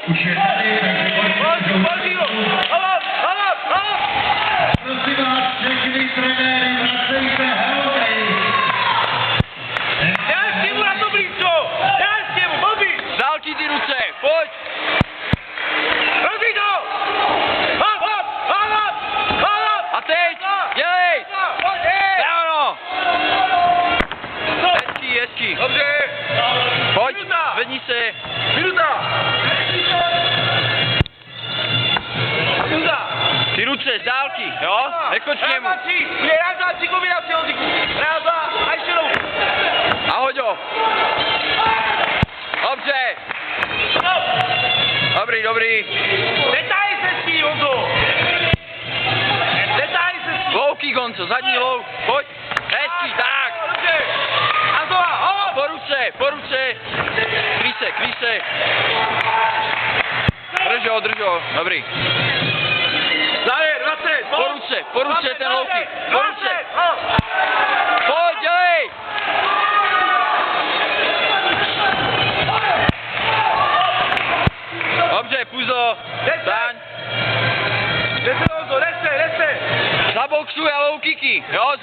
Už je tady, takže Prosím vás, všechny trenéry, vracejte helmy. Dej mu na to blízko! Dej mu, Bobby! Dálky ty ruce, pojď! Rozbij to! Hop! A teď, dělej! Pojď, Ano! Hezký. Dobře! Pojď, Minuta! zvedni se. Minuta! Ty ruce z dálky, jo? Nechoď k němu. Raz, dva, tři kombinace, Honziku. Raz, dva, a ještě jednou. A hoď ho. Dobře. Dobrý. Netáhej se s tím, Honzo. Netáhej se s tím. Low kick, Honzo, zadní low. Pojď. Hezký, tak. Dobře. A znova, hop. Po ruce. Kryj se. Drž ho, dobrý. Závěr, 20. Po ruce ten low kick. Po ruce. Pojď, dělej. Dobře, Puzo. Staň. Nese, Honzo, nese. Zaboxuj a low kicky. Jo,